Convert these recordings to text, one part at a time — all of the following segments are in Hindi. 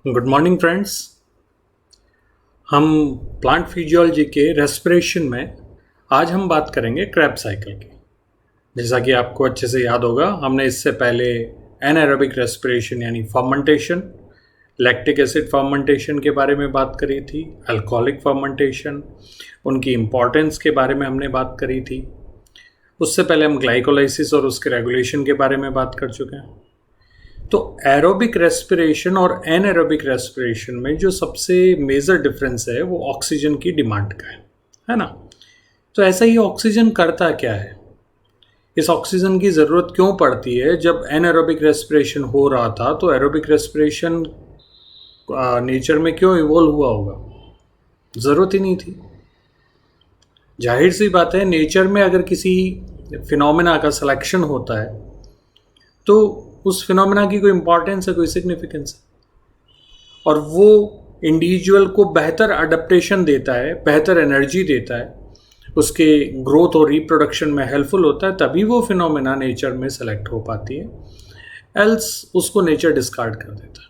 Good morning friends. हम प्लांट फिजियोलॉजी के रेस्पिरेशन में आज हम बात करेंगे क्रेब्स साइकिल की। जैसा कि आपको अच्छे से याद होगा, हमने इससे पहले एनाएरोबिक रेस्पिरेशन यानी फर्मेंटेशन, लैक्टिक एसिड फर्मेंटेशन के बारे में बात करी थी, अल्कोहलिक फर्मेंटेशन, उनकी इम्पॉर्टेंस के बारे में हमने बात करी थी। उससे पहले हम ग्लाइकोलाइसिस और उसके रेगुलेशन के बारे में बात कर चुके हैं। तो एरोबिक रेस्पिरेशन और एनएरोबिक रेस्पिरेशन में जो सबसे मेजर डिफरेंस है वो ऑक्सीजन की डिमांड का है ना। तो ऐसा ही ऑक्सीजन करता क्या है, इस ऑक्सीजन की ज़रूरत क्यों पड़ती है। जब एनएरोबिक रेस्पिरेशन हो रहा था तो एरोबिक रेस्पिरेशन नेचर में क्यों इवॉल्व हुआ होगा, ज़रूरत ही नहीं थी। जाहिर सी बात है, नेचर में अगर किसी फिनोमेना का सिलेक्शन होता है तो उस फिनोमेना की कोई इंपॉर्टेंस है, कोई सिग्निफिकेंस है, और वो इंडिविजुअल को बेहतर अडेप्टेशन देता है, बेहतर एनर्जी देता है, उसके ग्रोथ और रिप्रोडक्शन में हेल्पफुल होता है, तभी वो फिनोमेना नेचर में सेलेक्ट हो पाती है, एल्स उसको नेचर डिस्कार्ड कर देता है।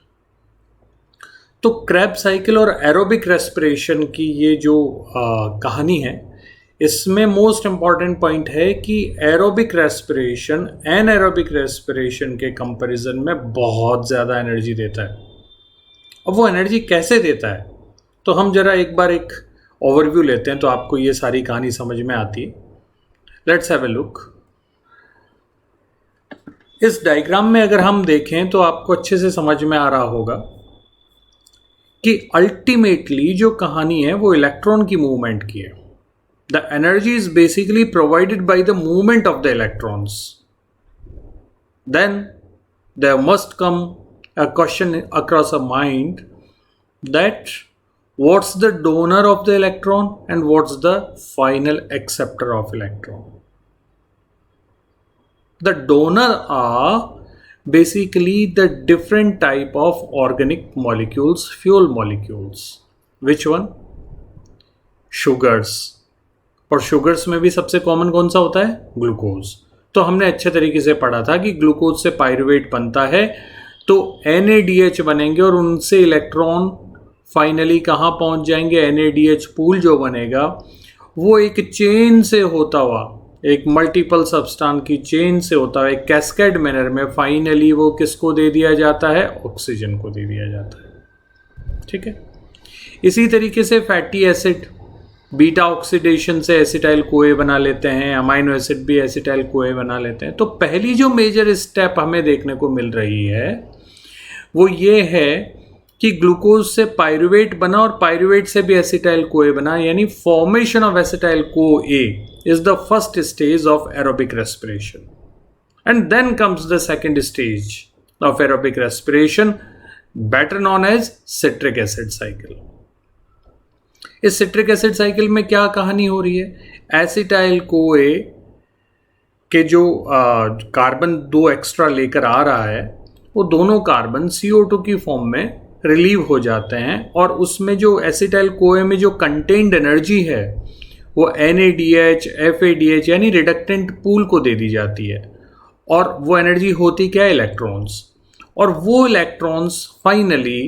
तो क्रेब साइकिल और एरोबिक रेस्पिरेशन की ये जो कहानी है, इसमें मोस्ट इम्पॉर्टेंट पॉइंट है कि एरोबिक रेस्पिरेशन एनाएरोबिक रेस्पिरेशन के कंपैरिजन में बहुत ज़्यादा एनर्जी देता है। अब वो एनर्जी कैसे देता है, तो हम जरा एक बार एक ओवरव्यू लेते हैं तो आपको ये सारी कहानी समझ में आती है। Let's have a look. इस डायग्राम में अगर हम देखें तो आपको अच्छे से समझ में आ रहा होगा कि अल्टीमेटली जो कहानी है वो इलेक्ट्रॉन की मूवमेंट की है। The energy is basically provided by the movement of the electrons. Then there must come a question across a mind that what's the donor of the electron and what's the final acceptor of electron. The donor are basically the different type of organic molecules, fuel molecules. Which one? Sugars. और शुगर्स में भी सबसे कॉमन कौन सा होता है? ग्लूकोज। तो हमने अच्छे तरीके से पढ़ा था कि ग्लूकोज से पायरुवेट बनता है तो NADH बनेंगे और उनसे इलेक्ट्रॉन फाइनली कहाँ पहुँच जाएंगे? NADH पूल जो बनेगा वो एक चेन से होता हुआ, एक मल्टीपल सब्सटेंस की चेन से होता हुआ, एक कैस्केड मैनर में फाइनली वो किसको दे दिया जाता है? ऑक्सीजन को दे दिया जाता है। ठीक है। इसी तरीके से फैटी एसिड बीटा ऑक्सीडेशन से एसिटाइल कोए बना लेते हैं, अमाइनो एसिड भी एसिटाइल कोए बना लेते हैं। तो पहली जो मेजर स्टेप हमें देखने को मिल रही है वो ये है कि ग्लूकोज से पायरुवेट बना और पायरुवेट से भी एसिटाइल कोए बना, यानी formation of acetyl CoA is the first stage of aerobic respiration and then comes the second stage of aerobic respiration, better known as citric acid cycle. इस सिट्रिक एसिड साइकिल में क्या कहानी हो रही है? एसिटाइल कोए के जो कार्बन 2 एक्स्ट्रा लेकर आ रहा है वो दोनों कार्बन CO2 की फॉर्म में रिलीव हो जाते हैं और उसमें जो एसिटाइल कोए में जो कंटेन्ड एनर्जी है वो NADH, FADH यानी रिडक्टेंट पूल को दे दी जाती है, और वो एनर्जी होती क्या है? इलेक्ट्रॉन्स। और वो electrons finally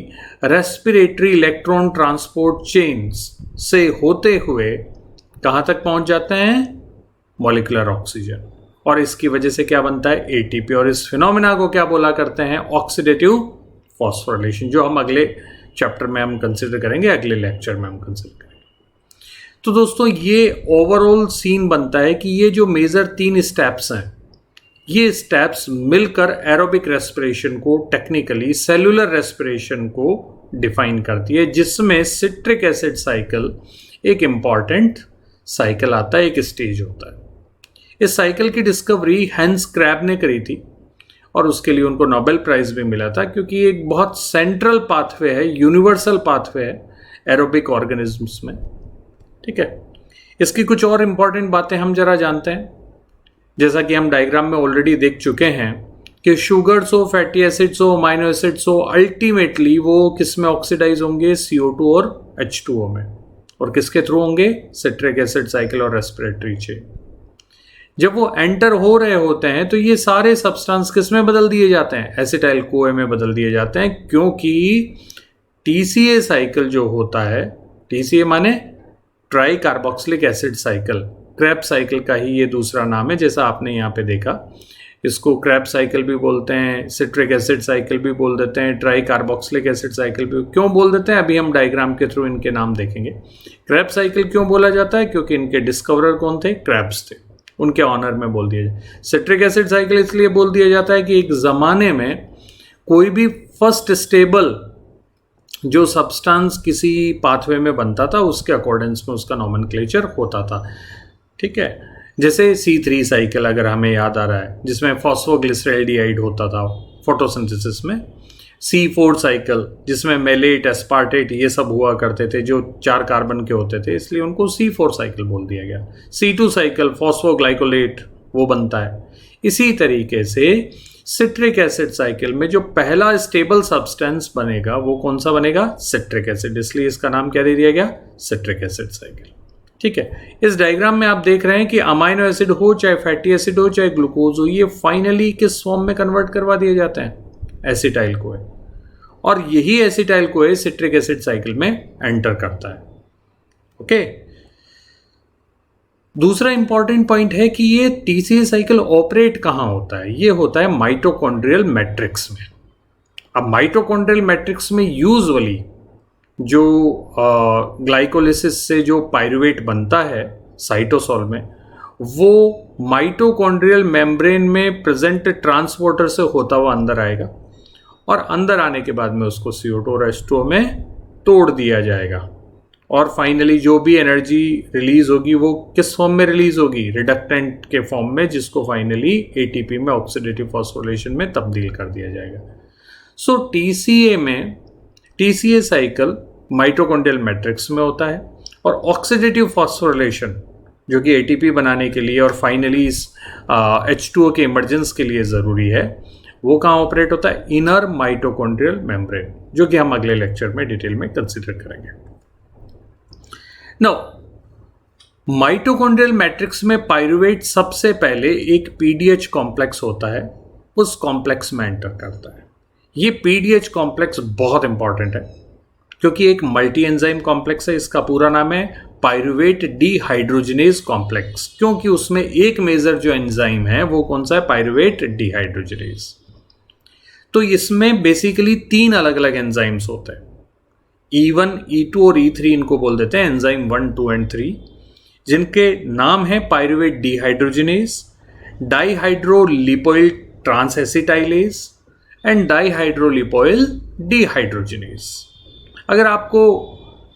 respiratory electron transport chains से होते हुए कहाँ तक पहुँच जाते हैं? Molecular oxygen. और इसकी वजह से क्या बनता है? ATP। और इस फिनोमेना को क्या बोला करते हैं? ऑक्सीडेटिव फॉस्फोरिलेशन, जो हम अगले चैप्टर में हम कंसिडर करेंगे, अगले लेक्चर में हम कंसिडर करेंगे। तो दोस्तों, ये ओवरऑल सीन बनता है कि ये जो मेजर 3 स्टेप्स हैं, ये स्टेप्स मिलकर एरोबिक रेस्पिरेशन को, टेक्निकली सेलुलर रेस्पिरेशन को डिफाइन करती है, जिसमें सिट्रिक एसिड साइकिल एक इम्पॉर्टेंट साइकिल आता है, एक स्टेज होता है। इस साइकिल की डिस्कवरी हैंस क्रैब ने करी थी और उसके लिए उनको नोबेल प्राइज भी मिला था, क्योंकि एक बहुत सेंट्रल पाथवे है, यूनिवर्सल पाथवे है एरोबिक ऑर्गेनिजम्स में। ठीक है। इसकी कुछ और इंपॉर्टेंट बातें हम जरा जानते हैं। जैसा कि हम डायग्राम में ऑलरेडी देख चुके हैं कि शुगर्स हो, फैटी एसिड्स हो, अमाइनो एसिड्स हो, अल्टीमेटली वो किस में ऑक्सीडाइज होंगे? CO2 और H2O में। और किसके थ्रू होंगे? सिट्रिक एसिड साइकिल और रेस्पिरेटरी चेन। जब वो एंटर हो रहे होते हैं तो ये सारे सब्सटेंस किस में बदल दिए जाते हैं? एसिटाइल कोए में बदल दिए जाते हैं, क्योंकि TCA साइकिल जो होता है, TCA माने try carboxylic acid cycle, Krebs cycle का ही ये दूसरा नाम है, जैसा आपने यहाँ पे देखा। इसको क्रेब्स साइकिल भी बोलते हैं, सिट्रिक एसिड साइकिल भी बोल देते हैं, ट्राई कार्बोक्सिलिक एसिड साइकिल भी क्यों बोल देते हैं, अभी हम डायग्राम के थ्रू इनके नाम देखेंगे। क्रेब्स साइकिल क्यों बोला जाता है, क्योंकि इनके डिस्कवरर कौन थे, क्रेब्स थे, उनके ऑनर में बोल दिया जाए। सिट्रिक एसिड साइकिल इसलिए बोल दिया जाता है कि एक ज़माने में कोई भी फर्स्ट स्टेबल जो सब्सटेंस किसी पाथवे में बनता था उसके अकॉर्डेंस में उसका नॉमेनक्लेचर होता था, ठीक है। जैसे C3 साइकिल अगर हमें याद आ रहा है, जिसमें फॉस्फोग्लिसरैल्डिहाइड होता था फोटोसिंथेसिस में। C4 साइकिल जिसमें मेलेट, एस्पार्टेट ये सब हुआ करते थे, जो 4 कार्बन के होते थे, इसलिए उनको C4 साइकिल बोल दिया गया। C2 साइकिल फॉस्फोग्लाइकोलेट वो बनता है। इसी तरीके से सिट्रिक एसिड साइकिल में जो पहला स्टेबल सब्सटेंस बनेगा वो कौन सा बनेगा, सिट्रिक एसिड, इसलिए इसका नाम क्या दे दिया गया, सिट्रिक एसिड साइकिल, ठीक है। इस डायग्राम में आप देख रहे हैं कि अमाइनो एसिड हो, चाहे फैटी एसिड हो, चाहे ग्लूकोज हो, ये फाइनली किस फॉर्म में कन्वर्ट करवा दिए जाते हैं, एसिटाइल को है, और यही एसिटाइल को है सिट्रिक एसिड साइकिल में एंटर करता है, ओके। दूसरा इंपॉर्टेंट पॉइंट है कि ये TCA साइकिल ऑपरेट कहाँ होता है, ये होता है माइटोकॉन्ड्रियल मैट्रिक्स में। अब माइटोकॉन्ड्रियल मैट्रिक्स में यूजुअली जो ग्लाइकोलिसिस से जो पायरुवेट बनता है साइटोसोल में, वो माइटोकॉन्ड्रियल मेम्ब्रेन में प्रेजेंट ट्रांसपोर्टर से होता हुआ अंदर आएगा, और अंदर आने के बाद में उसको CO2 और H2O में तोड़ दिया जाएगा, और फाइनली जो भी एनर्जी रिलीज होगी वो किस फॉर्म में रिलीज होगी, रिडक्टेंट के फॉर्म में, जिसको फाइनली ATP में ऑक्सीडेटिव फॉस्फोरिलेशन में तब्दील कर दिया जाएगा। सो TCA में TCA साइकिल माइटोकॉन्ड्रियल मैट्रिक्स में होता है, और ऑक्सीडेटिव फॉस्फोरिलेशन जो कि ATP बनाने के लिए और फाइनली इस H2O के इमर्जेंस के लिए ज़रूरी है, वो कहाँ ऑपरेट होता है, इनर माइटोकॉन्ड्रियल मेम्ब्रेन, जो कि हम अगले लेक्चर में डिटेल में कंसिडर करेंगे। नाउ माइटोकॉन्ड्रियल मैट्रिक्स में पायरुवेट सबसे पहले एक PDH कॉम्प्लेक्स होता है, उस कॉम्प्लेक्स में एंटर करता है। ये PDH कॉम्प्लेक्स बहुत इंपॉर्टेंट है क्योंकि एक मल्टी एंजाइम कॉम्प्लेक्स है। इसका पूरा नाम है पायरुवेट डिहाइड्रोजिनेज कॉम्प्लेक्स, क्योंकि उसमें एक मेजर जो एंजाइम है वो कौन सा है, पायरुवेट डिहाइड्रोजिनेज। तो इसमें बेसिकली 3 अलग अलग एंजाइम्स होते हैं, E1, E2 और E3 इनको बोल देते हैं एंजाइम 1, 2 एंड 3, जिनके नाम है pyruvate dehydrogenase, dihydrolipoyl transacetylase and dihydrolipoyl dehydrogenase. अगर आपको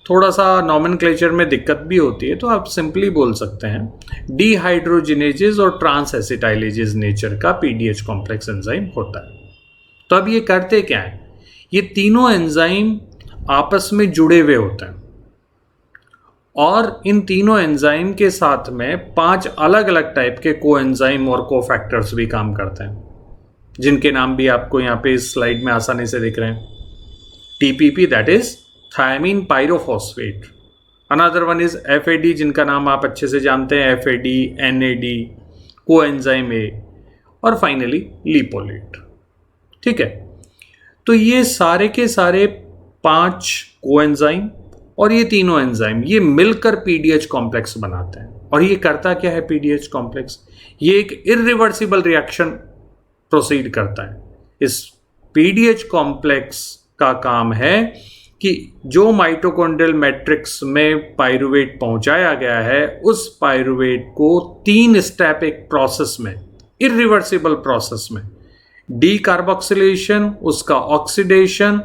थोड़ा सा नॉमेनक्लेचर में दिक्कत भी होती है तो आप सिंपली बोल सकते हैं डिहाइड्रोजिनेजेस और ट्रांसएसिटाइलेजेस नेचर का PDH कॉम्प्लेक्स एंजाइम होता है। तो अब ये करते क्या है, ये तीनों एंजाइम आपस में जुड़े हुए होते हैं, और इन तीनों एंजाइम के साथ में 5 अलग अलग टाइप के कोएंजाइम और कोफैक्टर्स भी काम करते हैं, जिनके नाम भी आपको यहाँ पे इस स्लाइड में आसानी से दिख रहे हैं। TPP that is thiamine pyrophosphate, another one is FAD जिनका नाम आप अच्छे से जानते हैं, FAD, NAD, कोएंजाइम A, और फाइनली लिपोलेट, ठीक है। तो ये सारे के सारे 5 कोएंजाइम और ये तीनों एंजाइम ये मिलकर PDH कॉम्प्लेक्स बनाते हैं। और ये करता क्या है PDH कॉम्प्लेक्स, ये एक इरिवर्सिबल रिएक्शन प्रोसीड करता है। इस PDH कॉम्प्लेक्स का काम है कि जो माइटोकॉन्ड्रियल मैट्रिक्स में पायरुवेट पहुंचाया गया है, उस पायरुवेट को 3 स्टेप एक प्रोसेस में, इरिवर्सिबल प्रोसेस में, डीकार्बोक्सिलेशन, उसका ऑक्सीडेशन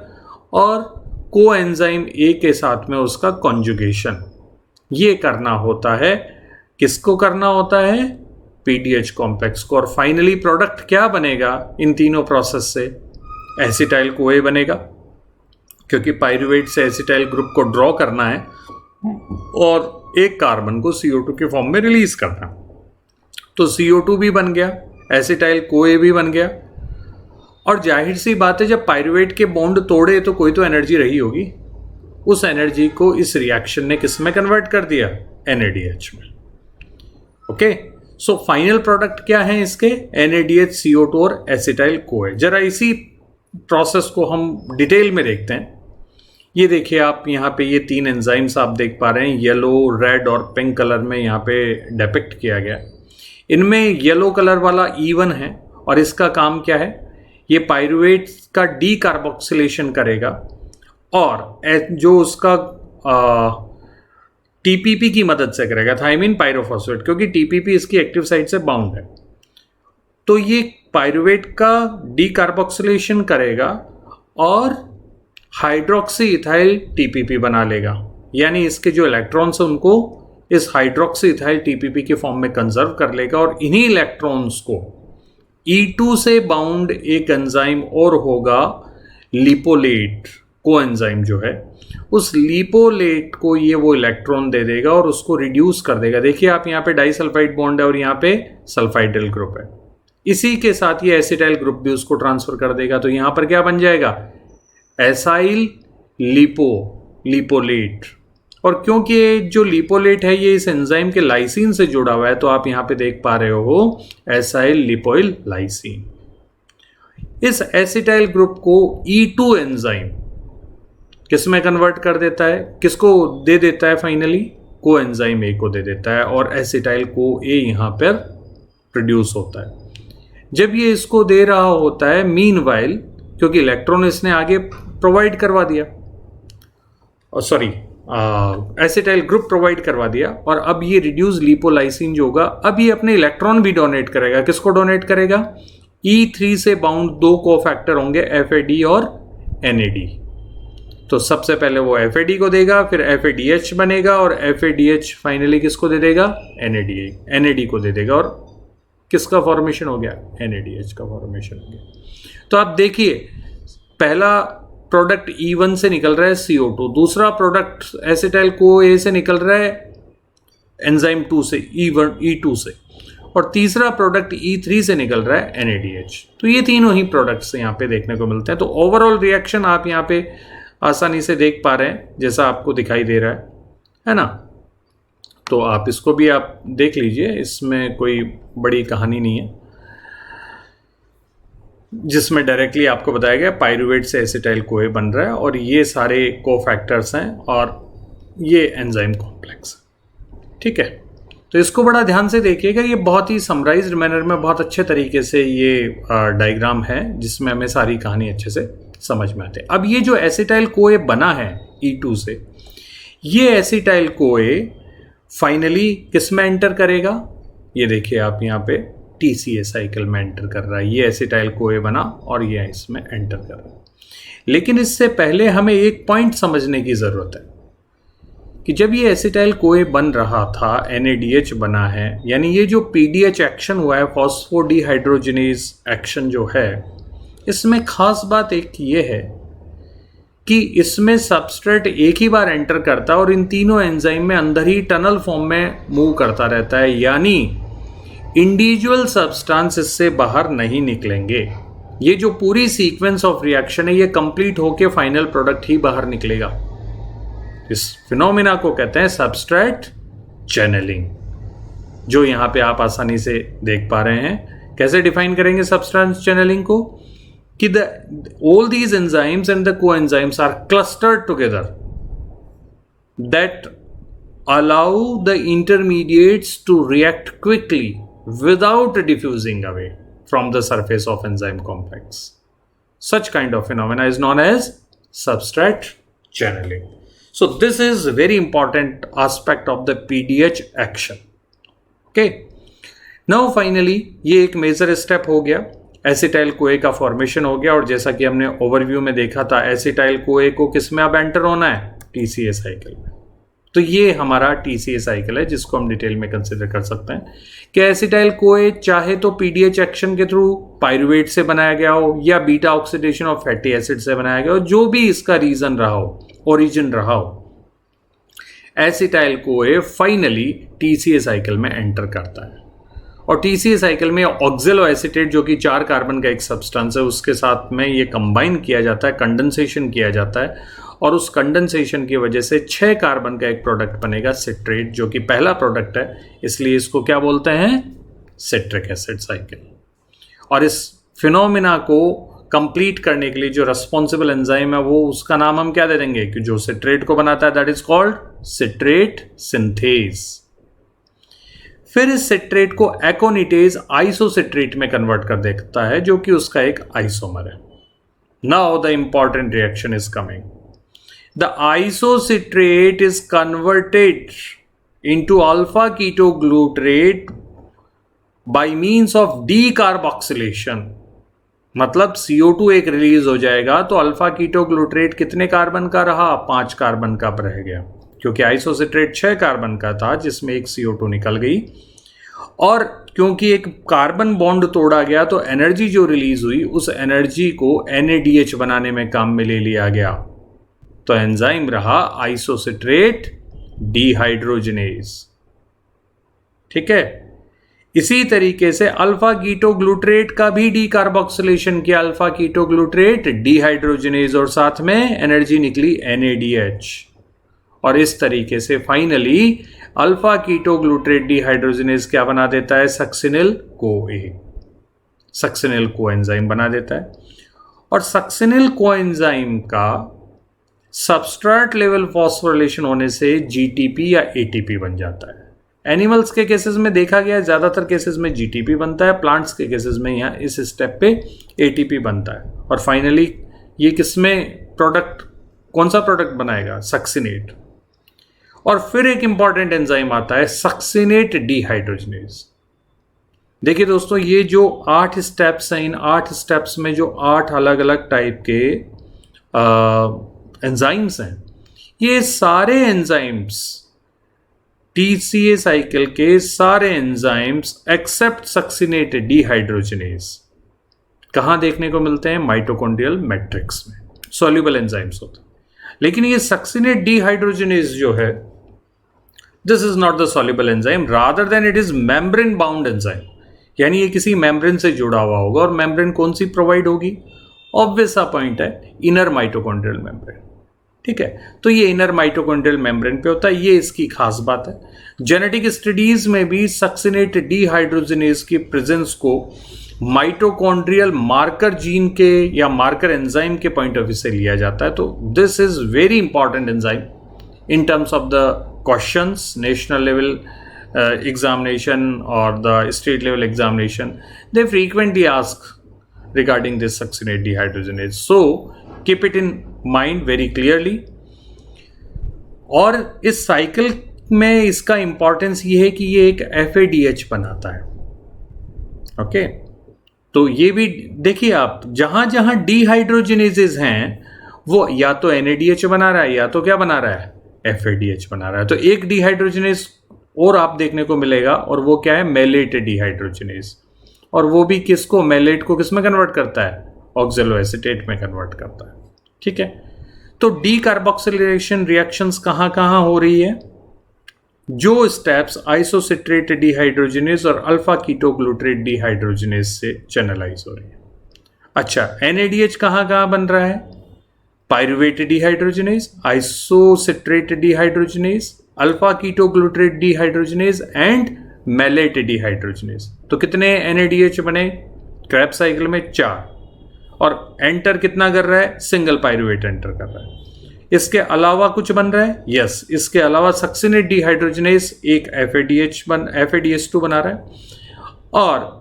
और कोएंजाइम A के साथ में उसका कॉन्जुगेशन, ये करना होता है। किसको करना होता है, PDH कॉम्प्लेक्स को। और फाइनली प्रोडक्ट क्या बनेगा इन तीनों प्रोसेस से, एसिटाइल CoA बनेगा, क्योंकि पायरुवेट से एसिटाइल ग्रुप को ड्रॉ करना है और एक कार्बन को CO2 के फॉर्म में रिलीज करना है। तो CO2 भी बन गया, एसिटाइल CoA भी बन गया, और जाहिर सी बात है जब पायरुवेट के बॉन्ड तोड़े तो कोई तो एनर्जी रही होगी, उस एनर्जी को इस रिएक्शन ने किस में कन्वर्ट कर दिया, NADH में। ओके, सो फाइनल प्रोडक्ट क्या है इसके, NADH, CO2 और एसिटाइल CoA। जरा इसी प्रोसेस को हम डिटेल में देखते हैं। ये देखिए आप यहाँ पे ये 3 एंजाइम्स आप देख पा रहे हैं, येलो, रेड और पिंक कलर में यहाँ पे डिपिक्ट किया गया। इनमें येलो कलर वाला E1 है और इसका काम क्या है, ये पायरुवेट का डीकार्बोक्सिलेशन करेगा और जो उसका टीपीपी की मदद से करेगा, थायमीन पायरोफॉस्फेट, क्योंकि टीपीपी इसकी एक्टिव साइट से बाउंड है। तो ये पायरुवेट का डीकार्बोक्सिलेशन करेगा और हाइड्रोक्सी इथाइल टीपीपी बना लेगा, यानी इसके जो इलेक्ट्रॉन्स हैं उनको इस हाइड्रोक्सी इथाइल टीपीपी के फॉर्म में कंजर्व कर लेगा और इन्हीं इलेक्ट्रॉन्स को E2 से बाउंड एक एंजाइम और होगा लिपोलेट कोएंजाइम जो है, उस लिपोलेट को ये वो इलेक्ट्रॉन दे देगा और उसको रिड्यूस कर देगा। देखिए आप यहाँ पे डाइसल्फाइड बॉन्ड है और यहाँ पे सल्फाइडल ग्रुप है, इसी के साथ ये एसिटाइल ग्रुप भी उसको ट्रांसफर कर देगा। तो यहाँ पर क्या बन जाएगा, एसाइल लिपोलेट। और क्योंकि जो लिपोलेट है ये इस एंजाइम के लाइसिन से जुड़ा हुआ है, तो आप यहाँ पे देख पा रहे हो एसाइल लिपोइल लाइसिन। इस एसिटाइल ग्रुप को E2 एंजाइम किस में कन्वर्ट कर देता है, किसको दे देता है, फाइनली को एंजाइम ए को दे देता है और एसिटाइल को ए यहाँ पर प्रोड्यूस होता है। जब ये इसको दे रहा होता है, मीनवाइल क्योंकि इलेक्ट्रॉन इसने आगे प्रोवाइड करवा दिया, और सॉरी एसिटाइल ग्रुप प्रोवाइड करवा दिया, और अब ये रिड्यूस लिपोलाइसिन जो होगा अब ये अपने इलेक्ट्रॉन भी डोनेट करेगा। किसको डोनेट करेगा, E3 से बाउंड 2 कोफैक्टर होंगे FAD और NAD। तो सबसे पहले वो FAD को देगा, फिर FADH बनेगा और FADH फाइनली किसको दे देगा, NAD को दे देगा, और किसका फॉर्मेशन हो गया, NADH का फॉर्मेशन हो गया। तो आप देखिए पहला प्रोडक्ट E1 से निकल रहा है CO2, दूसरा प्रोडक्ट एसिटाइल को ए से निकल रहा है एंजाइम 2 से E2 से, और तीसरा प्रोडक्ट E3 से निकल रहा है NADH। तो ये तीनों ही प्रोडक्ट्स यहाँ पे देखने को मिलते हैं। तो ओवरऑल रिएक्शन आप यहाँ पे आसानी से देख पा रहे हैं, जैसा आपको दिखाई दे रहा है ना। तो आप इसको भी आप देख लीजिए, इसमें कोई बड़ी कहानी नहीं है, जिसमें डायरेक्टली आपको बताया गया पायरुवेट से एसिटाइल कोए बन रहा है और ये सारे कोफैक्टर्स हैं और ये एंजाइम कॉम्प्लेक्स है। ठीक है, तो इसको बड़ा ध्यान से देखिएगा, ये बहुत ही समराइज्ड मैनर में बहुत अच्छे तरीके से ये डायग्राम है जिसमें हमें सारी कहानी अच्छे से समझ में आते हैं। अब ये जो एसिटाइल कोए बना है E2 से, ये एसिटाइल कोए फाइनली किस में एंटर करेगा, ये देखिए आप यहाँ पे TCA साइकिल में एंटर कर रहा है। ये एसिटाइल कोए बना और ये इसमें एंटर कर रहा है। लेकिन इससे पहले हमें एक पॉइंट समझने की ज़रूरत है कि जब ये एसिटाइल कोए बन रहा था, NADH बना है, यानी ये जो PDH एक्शन हुआ है, फॉस्फोडीहाइड्रोजिनेज एक्शन जो है, इसमें खास बात एक ये है कि इसमें सबस्ट्रेट एक ही बार एंटर करता है और इन तीनों एंजाइम में अंदर ही टनल फॉर्म में मूव करता रहता है, यानी इंडिविजुअल सब्सटेंस इससे बाहर नहीं निकलेंगे। ये जो पूरी सीक्वेंस ऑफ रिएक्शन है ये कंप्लीट होके फाइनल प्रोडक्ट ही बाहर निकलेगा। इस फिनोमिना को कहते हैं सबस्ट्रेट चैनलिंग, जो यहां पे आप आसानी से देख पा रहे हैं। कैसे डिफाइन करेंगे सबस्टेंस चैनलिंग को, कि all these enzymes and the coenzymes are clustered together that allow the intermediates to react quickly without diffusing away from the surface of enzyme complex. Such kind of phenomena is known as substrate channeling. So this is a very important aspect of the PDH action. Okay. Now finally ये एक मेजर स्टेप हो गया, एसिटाइल कोए का फॉर्मेशन हो गया, और जैसा कि हमने ओवरव्यू में देखा था एसिटाइल कोए को किस में अब एंटर होना है, TCA साइकिल में। तो ये हमारा TCA साइकिल है जिसको हम डिटेल में कंसिडर कर सकते हैं कि एसिटाइल कोए चाहे तो PDH एक्शन के थ्रू पायरुवेट से बनाया गया हो या beta oxidation of fatty acid से बनाया गया हो, जो भी इसका रीजन रहा हो, ओरिजिन रहा हो, acetyl CoA finally TCA cycle में एंटर करता है। और TCA साइकिल में ऑक्जेलो एसीटेट जो कि 4 कार्बन का एक सब्सटेंस है, उसके साथ में ये कंबाइन किया जाता है, कंडेंसेशन किया जाता है, और उस कंडेंसेशन की वजह से 6 कार्बन का एक प्रोडक्ट बनेगा सिट्रेट, जो कि पहला प्रोडक्ट है, इसलिए इसको क्या बोलते हैं, सिट्रिक एसिड साइकिल। और इस फिनोमिना को कंप्लीट करने के लिए जो रेस्पॉन्सिबल एंजाइम है वो, उसका नाम हम क्या दे देंगे कि जो सिट्रेट को बनाता है, that is called citrate synthase. फिर इस सिट्रेट को एकोनिटेज आइसोसिट्रेट में कन्वर्ट कर देता है, जो कि उसका एक आइसोमर है। Now the important reaction is coming. The isocitrate is converted into alpha ketoglutarate by means of decarboxylation। मतलब CO2 एक रिलीज हो जाएगा तो अल्फा कीटोग्लूटरेट कितने कार्बन का रहा, 5 कार्बन का रह गया, क्योंकि आइसोसिट्रेट 6 कार्बन का था जिसमें एक CO2 निकल गई। और क्योंकि एक कार्बन बॉन्ड तोड़ा गया तो एनर्जी जो रिलीज हुई उस एनर्जी को NADH बनाने में काम में ले लिया गया। तो एंजाइम रहा आइसोसिट्रेट डिहाइड्रोजनेज। ठीक है, इसी तरीके से अल्फा कीटोग्लूटरेट का भी डीकार्बोक्सिलेशन किया, अल्फा कीटोग्लूटरेट डिहाइड्रोजनेज, और साथ में एनर्जी निकली NADH। और इस तरीके से फाइनली अल्फा कीटोग्लूटरेट डिहाइड्रोजनेज क्या बना देता है, सक्सिनिल CoA, सक्सिनिल कोएंजाइम बना देता है। और सक्सिनिल कोएंजाइम का सबस्ट्रेट लेवल फॉस्फोरिलेशन होने से GTP या ATP बन जाता है। एनिमल्स के केसेस में देखा गया है, ज्यादातर केसेस में GTP बनता है, प्लांट्स के केसेस में यहाँ इस स्टेप पे ATP बनता है। और फाइनली ये किसमें प्रोडक्ट, कौन सा प्रोडक्ट बनाएगा, सक्सिनेट। और फिर एक इंपॉर्टेंट एंजाइम आता है सक्सिनेट डिहाइड्रोजनेज। देखिए दोस्तों, ये जो 8 स्टेप्स हैं, इन 8 स्टेप्स में जो 8 अलग अलग टाइप के एंजाइम्स हैं, ये सारे एंजाइम्स TCA साइकिल के सारे एंजाइम्स एक्सेप्ट सक्सिनेट डिहाइड्रोजनेज कहां देखने को मिलते हैं, माइटोकॉन्ड्रियल मैट्रिक्स में सॉल्युबल एंजाइम्स होते हैं। लेकिन ये सक्सिनेट डिहाइड्रोजनेज जो है, this is not the soluble enzyme, rather than it is membrane bound enzyme. यानी ये किसी मेम्ब्रेन से जुड़ा हुआ होगा, और मेम्ब्रेन कौन सी प्रोवाइड होगी, ऑब्वियस सा पॉइंट है, इनर माइटोकॉन्ड्रियल मेम्ब्रेन। ठीक है, तो ये इनर माइटोकॉन्ड्रियल मेम्ब्रेन पे होता है, ये इसकी खास बात है। जेनेटिक स्टडीज में भी सक्सिनेट डिहाइड्रोजनेज की प्रेजेंस को माइटोकॉन्ड्रियल मार्कर जीन के या मार्कर एंजाइम के पॉइंट ऑफ व्यू से लिया जाता है। तो this is very important enzyme in terms of the questions, national level examination or the state level examination, they frequently ask regarding this succinate dehydrogenase, so keep it in mind very clearly। और इस साइकिल में इसका इंपॉर्टेंस ये है कि ये एक FADH बनाता है। ओके, तो ये भी देखिए आप, जहां जहां डिहाइड्रोजनेजेस हैं वो या तो NADH बना रहा है या तो क्या बना रहा है, FADH बना रहा है। तो एक डिहाइड्रोजनेज और आप देखने को मिलेगा, और वो क्या है, मेलेट डिहाइड्रोजनेज। और वो भी किसको, मेलेट को किस में कन्वर्ट करता है, ऑक्सैलोएसीटेट में कन्वर्ट करता है। ठीक है, तो डीकार्बोक्सिलेशन रिएक्शंस कहां कहां हो रही है, जो स्टेप्स आइसोसिट्रेट डिहाइड्रोजनेज और अल्फा कीटोग्लूटरेट डिहाइड्रोजनेज से चैनलाइज हो रही है। अच्छा, NADH कहां कहां बन रहा है, pyruvate dehydrogenase, isocitrate dehydrogenase, alpha ketoglutarate dehydrogenase and malate dehydrogenase. तो कितने NADH बने क्रेब्स साइकिल में, 4। और एंटर कितना कर रहा है, सिंगल पायरुवेट एंटर कर रहा है। इसके अलावा कुछ बन रहा है, यस, इसके अलावा सक्सिनेट डिहाइड्रोजनेज एक FADH2 बना रहा है। और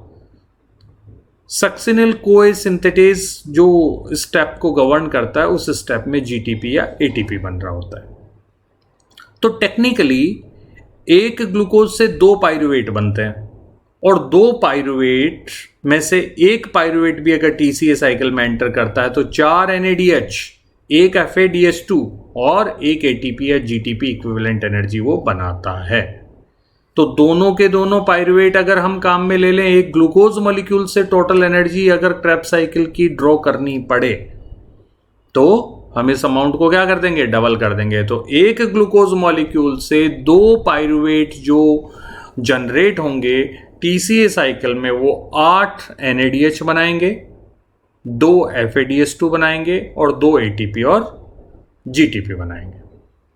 सक्सिनिल कोए सिंथेटेज जो स्टेप को गवर्न करता है, उस स्टेप में GTP या ATP बन रहा होता है। तो टेक्निकली एक ग्लूकोज से 2 पायरुवेट बनते हैं, और 2 पायरुवेट में से एक पायरुवेट भी अगर TCA साइकिल में एंटर करता है तो 4 NADH, एक FADH2 और एक ATP या GTP इक्विवेलेंट एनर्जी वो बनाता है। तो दोनों के दोनों पायरुवेट अगर हम काम में ले लें, एक ग्लूकोज मॉलिक्यूल से टोटल एनर्जी अगर क्रेब्स साइकिल की ड्रॉ करनी पड़े तो हम इस अमाउंट को क्या कर देंगे, डबल कर देंगे। तो एक ग्लूकोज मॉलिक्यूल से 2 पायरुवेट जो जनरेट होंगे TCA साइकिल में, वो 8 NADH बनाएंगे, 2 FADH2 बनाएंगे और 2 ATP और GTP बनाएंगे।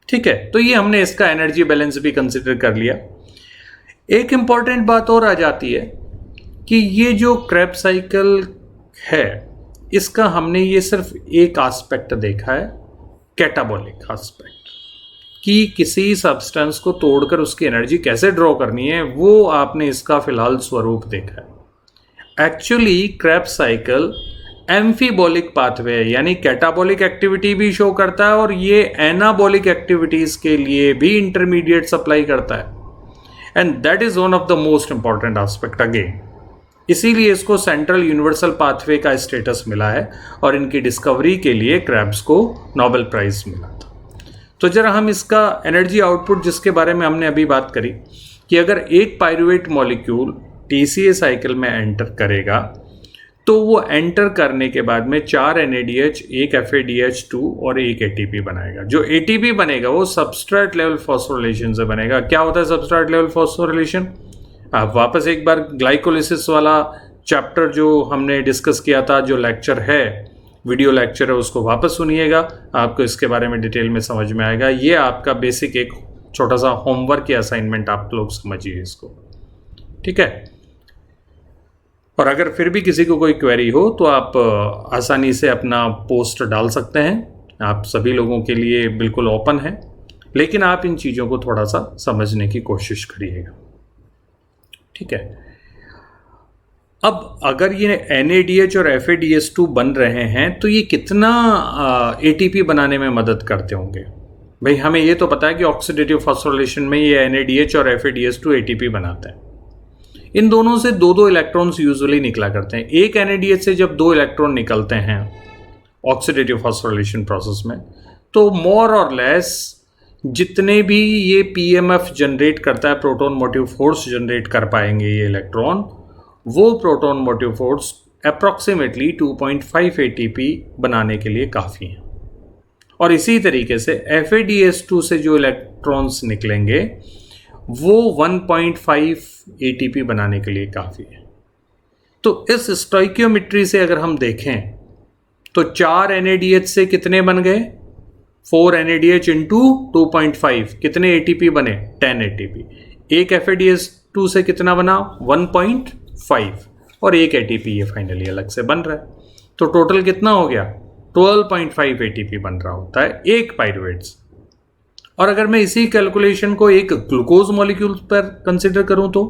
ठीक है, तो ये हमने इसका एनर्जी बैलेंस भी कंसिडर कर लिया। एक इंपॉर्टेंट बात और आ जाती है कि ये जो क्रेब्स साइकिल है, इसका हमने ये सिर्फ एक एस्पेक्ट देखा है, कैटाबॉलिक एस्पेक्ट, कि किसी सब्सटेंस को तोड़कर उसकी एनर्जी कैसे ड्रॉ करनी है, वो आपने इसका फिलहाल स्वरूप देखा है। Actually Krebs cycle amphibolic pathway है, यानी कैटाबॉलिक एक्टिविटी भी शो करता है और ये एनाबॉलिक एक्टिविटीज के लिए भी इंटरमीडिएट सप्लाई करता है, and that is one of the most important aspect again. इसीलिए इसको सेंट्रल यूनिवर्सल पाथवे का स्टेटस मिला है और इनकी डिस्कवरी के लिए क्रेब्स को नोबेल प्राइज मिला था। तो जरा हम इसका एनर्जी आउटपुट, जिसके बारे में हमने अभी बात करी, कि अगर एक पायरुवेट मॉलिक्यूल टीसीए साइकिल में एंटर करेगा तो वो एंटर करने के बाद में 4 NADH, एक FADH2 और एक ATP बनाएगा। जो ATP बनेगा वो सबस्ट्रेट लेवल फॉस्फोरिलेशन से बनेगा। क्या होता है सबस्ट्रेट लेवल फॉस्फोरिलेशन? आप वापस एक बार ग्लाइकोलिसिस वाला चैप्टर जो हमने डिस्कस किया था, जो लेक्चर है, वीडियो लेक्चर है, उसको वापस सुनिएगा, आपको इसके बारे में डिटेल में समझ में आएगा। ये आपका बेसिक एक छोटा सा होमवर्क या असाइनमेंट, आप लोग समझिए इसको, ठीक है। और अगर फिर भी किसी को कोई क्वेरी हो तो आप आसानी से अपना पोस्ट डाल सकते हैं, आप सभी लोगों के लिए बिल्कुल ओपन है, लेकिन आप इन चीज़ों को थोड़ा सा समझने की कोशिश करिएगा, ठीक है। अब अगर ये NADH और FADH2 बन रहे हैं तो ये कितना ATP बनाने में मदद करते होंगे? भाई हमें ये तो पता है कि ऑक्सीडेटिव फॉस्फोरिलेशन में ये NADH और FADH2 ATP बनाते हैं। इन दोनों से 2-2 इलेक्ट्रॉन्स यूजुअली निकला करते हैं। एक NADH से जब 2 इलेक्ट्रॉन निकलते हैं ऑक्सीडेटिव फॉस्फोरिलेशन प्रोसेस में, तो मोर और लेस जितने भी ये PMF जनरेट करता है, प्रोटॉन मोटिव फोर्स जनरेट कर पाएंगे ये इलेक्ट्रॉन, वो proton motive force approximately 2.5 ATP बनाने के लिए काफ़ी है। और इसी तरीके से FADH2 से जो इलेक्ट्रॉन्स निकलेंगे वो 1.5 ATP बनाने के लिए काफ़ी है। तो इस स्टोइकियोमेट्री से अगर हम देखें तो 4 NADH से कितने बन गए? 4 NADH इंटू 2.5, कितने ATP बने? 10 ATP। एक FADH2 से कितना बना? 1.5, और एक ATP ये फाइनली अलग से बन रहा है। तो टोटल कितना हो गया? 12.5 ATP बन रहा होता है एक पायरुवेट से। और अगर मैं इसी कैलकुलेशन को एक ग्लूकोज मॉलिक्यूल पर कंसिडर करूं तो,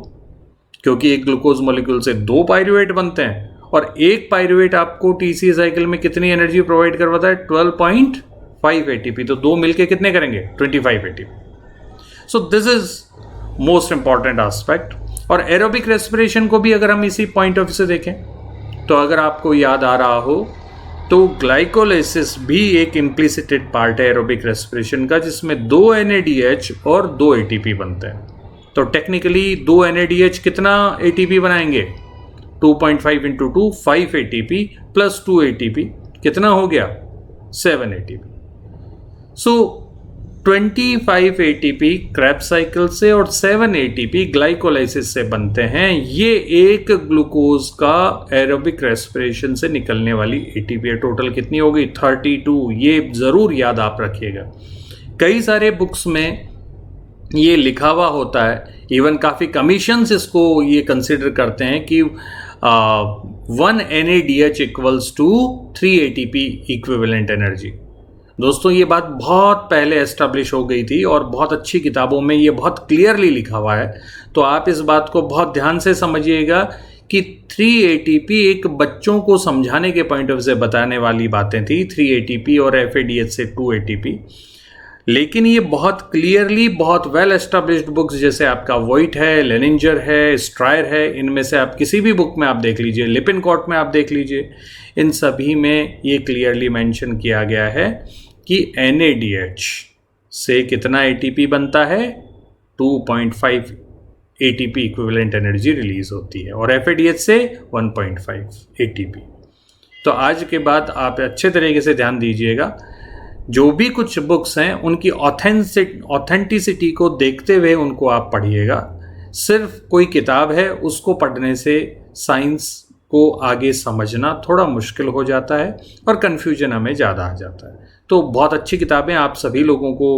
क्योंकि एक ग्लूकोज मॉलिक्यूल से 2 पायरुवेट बनते हैं और एक पायरुवेट आपको टीसीए साइकिल में कितनी एनर्जी प्रोवाइड करवाता है? 12.5 ATP। तो 2 मिलके कितने करेंगे? 25 ATP। So this is most important aspect. और एरोबिक रेस्पिरेशन को भी अगर हम इसी पॉइंट ऑफ व्यू से देखें तो अगर आपको याद आ रहा हो तो ग्लाइकोलाइसिस भी एक इम्प्लिसिटेड पार्ट है एरोबिक रेस्पिरेशन का, जिसमें 2 NADH और 2 ATP बनते हैं। तो टेक्निकली 2 NADH कितना ATP बनाएंगे? 2.5 इंटू 2 5 ATP प्लस 2 ATP कितना हो गया? 7 ATP। सो 25 ATP क्रैब साइकिल से और 7 ATP ग्लाइकोलाइसिस से बनते हैं। ये एक ग्लूकोज का एरोबिक रेस्पिरेशन से निकलने वाली ATP है। टोटल कितनी हो गई? 32। ये ज़रूर याद आप रखिएगा। कई सारे बुक्स में ये लिखा हुआ होता है, इवन काफ़ी कमीशंस इसको ये कंसिडर करते हैं कि 1 NADH equals to 3 ATP equivalent energy. दोस्तों ये बात बहुत पहले एस्टेब्लिश हो गई थी और बहुत अच्छी किताबों में ये बहुत क्लियरली लिखा हुआ है। तो आप इस बात को बहुत ध्यान से समझिएगा कि 3 ATP एक बच्चों को समझाने के पॉइंट ऑफ से बताने वाली बातें थी, 3 ATP और FADH से 2 ATP। लेकिन ये बहुत क्लियरली बहुत वेल एस्टेब्लिश्ड बुक्स जैसे आपका वॉइट है, लेनिंजर है, स्ट्रायर है, इनमें से आप किसी भी बुक में आप देख लीजिए, लिपिनकॉट में आप देख लीजिए, इन सभी में ये क्लियरली मेंशन किया गया है कि NADH से कितना ATP बनता है? 2.5 ATP इक्विवेलेंट एनर्जी रिलीज होती है और FADH से 1.5 ATP। तो आज के बाद आप अच्छे तरीके से ध्यान दीजिएगा, जो भी कुछ बुक्स हैं उनकी ऑथेंटिसिटी को देखते हुए उनको आप पढ़िएगा। सिर्फ कोई किताब है उसको पढ़ने से साइंस को आगे समझना थोड़ा मुश्किल हो जाता है और कन्फ्यूजन हमें ज़्यादा आ जाता है। तो बहुत अच्छी किताबें आप सभी लोगों को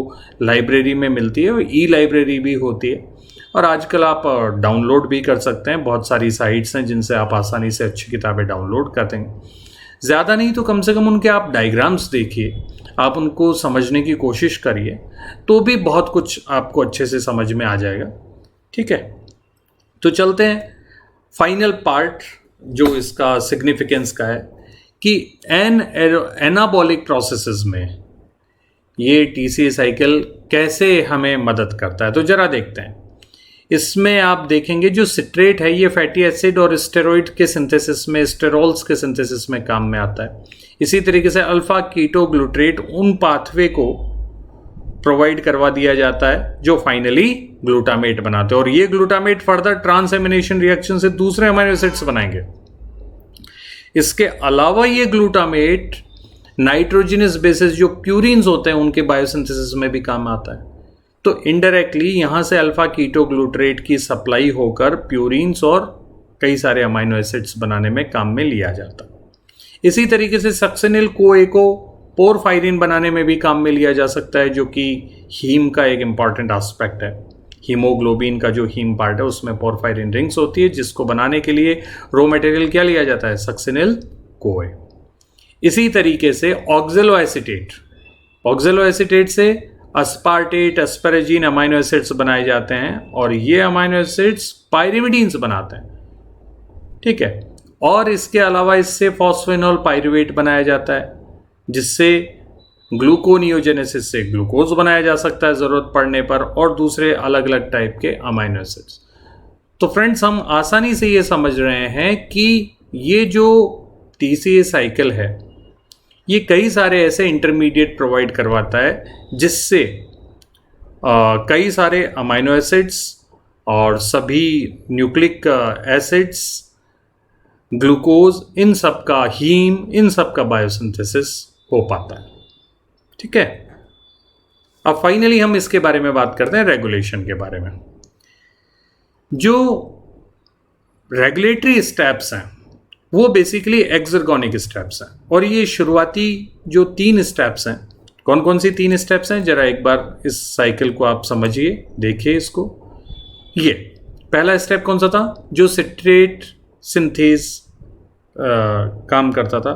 लाइब्रेरी में मिलती है, ई-लाइब्रेरी भी होती है और आजकल आप डाउनलोड भी कर सकते हैं। बहुत सारी साइट्स हैं जिनसे आप आसानी से अच्छी किताबें डाउनलोड कर देंगे। ज़्यादा नहीं तो कम से कम उनके आप डायग्राम्स देखिए, आप उनको समझने की कोशिश करिए, तो भी बहुत कुछ आपको अच्छे से समझ में आ जाएगा। ठीक है, तो चलते हैं फाइनल पार्ट जो इसका सिग्निफिकेंस का है कि एनाबॉलिक प्रोसेसेस में ये टीसीए साइकिल कैसे हमें मदद करता है। तो जरा देखते हैं। इसमें आप देखेंगे जो सिट्रेट है ये फैटी एसिड और स्टेरॉइड के सिंथेसिस में, स्टेरॉल्स के सिंथेसिस में काम में आता है। इसी तरीके से अल्फा कीटोग्लूट्रेट उन पाथवे को प्रोवाइड करवा दिया जाता है जो फाइनली ग्लूटामेट बनाते हैं, और ये ग्लूटामेट फर्दर ट्रांसएमिनेशन रिएक्शन से दूसरे अमीनो एसिड्स बनाएंगे। इसके अलावा ये ग्लूटामेट नाइट्रोजनस बेसिस जो प्यूरिन्स होते हैं उनके बायोसिंथेसिस में भी काम आता है। तो इनडायरेक्टली यहां से अल्फा कीटोग्लूट्रेट की सप्लाई होकर प्यूरिन्स और कई सारे अमीनो एसिड्स बनाने में काम में लिया जाता है। इसी तरीके से सक्सिनिल कोए को पोरफायरिन बनाने में भी काम में लिया जा सकता है, जो कि हीम का एक इंपॉर्टेंट एस्पेक्ट है। हीमोग्लोबिन का जो हीम पार्ट है उसमें पोरफायरिन रिंग्स होती है, जिसको बनाने के लिए रॉ मटेरियल क्या लिया जाता है, सक्सिनिल कोए। इसी तरीके से ऑक्जेलो एसिटेट से अस्पार्टेट, एस्पेरेजिन अमीनो एसिड्स बनाए जाते हैं, और ये अमीनो एसिड्स पायरिमिडीन्स बनाते हैं। ठीक है, और इसके अलावा इससे फॉस्फेनॉल पायरुवेट बनाया जाता है, जिससे ग्लूकोनियोजेनेसिस से ग्लूकोज बनाया जा सकता है जरूरत पड़ने पर, और दूसरे अलग अलग टाइप के अमीनो एसिड्स। तो फ्रेंड्स, हम आसानी से ये समझ रहे हैं कि ये जो टीसीए साइकिल है ये कई सारे ऐसे इंटरमीडिएट प्रोवाइड करवाता है, जिससे कई सारे अमीनो एसिड्स और सभी न्यूक्लिक एसिड्स, ग्लूकोज, इन सब का, हीम, इन सब का बायोसिंथेसिस हो पाता है। ठीक है, अब फाइनली हम इसके बारे में बात करते हैं, रेगुलेशन के बारे में। जो रेगुलेटरी स्टेप्स हैं वो बेसिकली एक्सर्गोनिक स्टेप्स हैं, और ये शुरुआती जो 3 स्टेप्स हैं, कौन कौन सी 3 स्टेप्स हैं, जरा एक बार इस साइकिल को आप समझिए, देखिए इसको। ये पहला स्टेप कौन सा था, जो सिट्रेट सिंथेज काम करता था,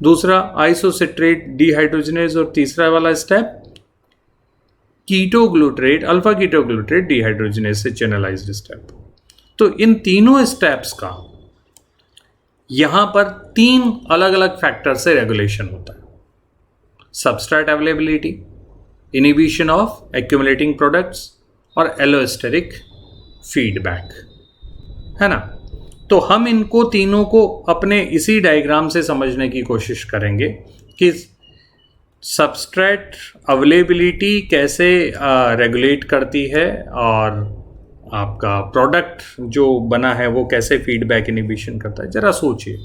दूसरा आइसोसिट्रेट डिहाइड्रोजनेज, और तीसरा वाला step ketoglutarate, alpha ketoglutarate dehydrogenase से चैनलाइज्ड स्टेप। तो इन तीनों स्टेप्स का यहां पर 3 अलग अलग फैक्टर से रेगुलेशन होता है। Substrate availability, inhibition of accumulating products, और एलोस्टेरिक फीडबैक, है ना। तो हम इनको तीनों को अपने इसी डायग्राम से समझने की कोशिश करेंगे कि सबस्ट्रेट अवेलेबिलिटी कैसे रेगुलेट करती है, और आपका प्रोडक्ट जो बना है वो कैसे फीडबैक इनिबिशन करता है। जरा सोचिए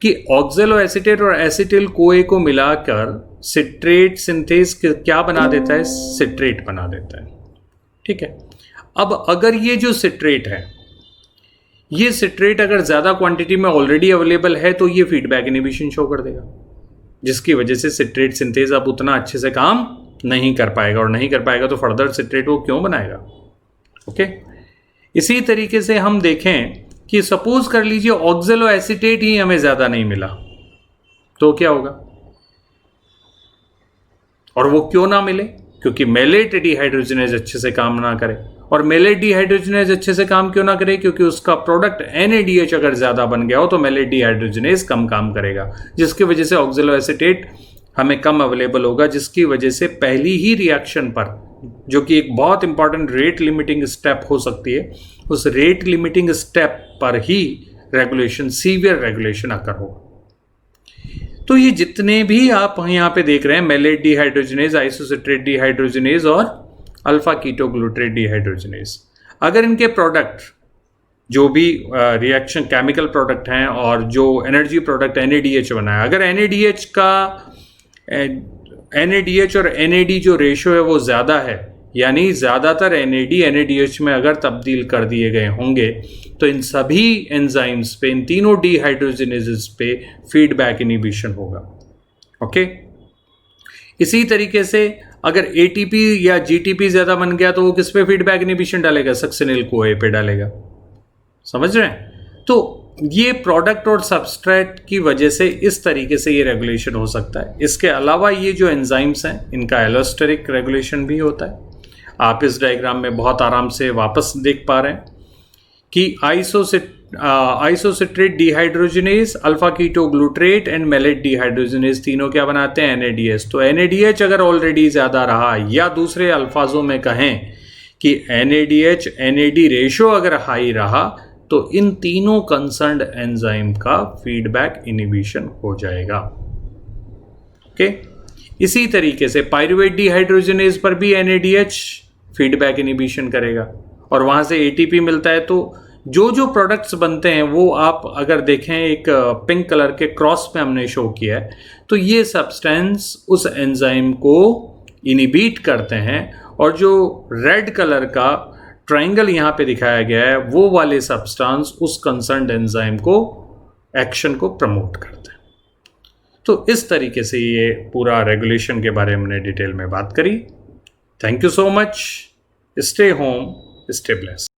कि ऑक्जेलो एसिटेट और एसिटिल कोए को मिलाकर सिट्रेट सिंथेज क्या बना देता है, सिट्रेट बना देता है। ठीक है, अब अगर ये जो सिट्रेट है, ये सिट्रेट अगर ज़्यादा क्वांटिटी में ऑलरेडी अवेलेबल है तो ये फीडबैक इनिबिशन शो कर देगा, जिसकी वजह से सिट्रेट सिंथेज अब उतना अच्छे से काम नहीं कर पाएगा, और नहीं कर पाएगा तो फर्दर सिट्रेट वो क्यों बनाएगा। ओके, इसी तरीके से हम देखें कि सपोज कर लीजिए ऑक्जेलो एसिटेट ही हमें ज़्यादा नहीं मिला, तो क्या होगा, और वो क्यों ना मिले, क्योंकि मेलेट डिहाइड्रोजनेज अच्छे से काम ना करे। और मेलेट डिहाइड्रोजनेज अच्छे से काम क्यों ना करे, क्योंकि उसका प्रोडक्ट NADH अगर ज़्यादा बन गया हो तो मेलेट डिहाइड्रोजनेज कम काम करेगा, जिसकी वजह से ऑक्जेलो एसिटेट हमें कम अवेलेबल होगा, जिसकी वजह से पहली ही रिएक्शन पर, जो कि एक बहुत इंपॉर्टेंट रेट लिमिटिंग स्टेप हो सकती है, उस रेट लिमिटिंग स्टेप पर ही रेगुलेशन, सीवियर रेगुलेशन अकर होगा। तो ये जितने भी आप यहाँ पे देख रहे हैं, मेलेट डिहाइड्रोजनेज, आइसोसिट्रेट डिहाइड्रोजनेज और अल्फा कीटोग्लूट्रेट डिहाइड्रोजनेज, अगर इनके प्रोडक्ट जो भी रिएक्शन केमिकल प्रोडक्ट हैं और जो एनर्जी प्रोडक्ट NADH बना है, अगर NADH और NAD जो रेशियो है वो ज़्यादा है, यानी ज़्यादातर NADH में अगर तब्दील कर दिए गए होंगे, तो इन सभी एंजाइम्स पे, इन तीनों डिहाइड्रोजनेजेस पे फीडबैक इनिबिशन होगा। ओके, इसी तरीके से अगर ATP या GTP ज़्यादा बन गया तो वो किस पे फीडबैक इनिबिशन डालेगा, सक्सिनिल कोए पे डालेगा। समझ रहे हैं? तो ये प्रोडक्ट और सबस्ट्रेट की वजह से इस तरीके से ये रेगुलेशन हो सकता है। इसके अलावा ये जो एंजाइम्स हैं इनका एलोस्टेरिक रेगुलेशन भी होता है। आप इस डायग्राम में बहुत आराम से वापस देख पा रहे हैं कि isocitrate dehydrogenase, alpha keto glutarate and malate dehydrogenase तीनों क्या बनाते हैं? NADH। तो NADH अगर ऑलरेडी ज़्यादा रहा, या दूसरे अल्फाजों में कहें कि NADH NAD रेशो अगर हाई रहा, तो इन तीनों कंसर्न्ड एंजाइम का फीडबैक इनिबिशन हो जाएगा। ओके, इसी तरीके से पायरुवेट डिहाइड्रोजनेज पर भी NADH फीडबैक इनिबिशन करेगा और वहां से ATP मिलता है। तो जो जो प्रोडक्ट्स बनते हैं वो आप अगर देखें, एक पिंक कलर के क्रॉस पे हमने शो किया है, तो ये सब्सटेंस उस एंजाइम को इनिबिट करते हैं, और जो रेड कलर का ट्राइंगल यहाँ पे दिखाया गया है वो वाले सब्सटेंस उस कंसर्न्ड एंजाइम को एक्शन को प्रमोट करते हैं। तो इस तरीके से ये पूरा रेगुलेशन के बारे में हमने डिटेल में बात करी। Thank you so much. Stay home, stay blessed.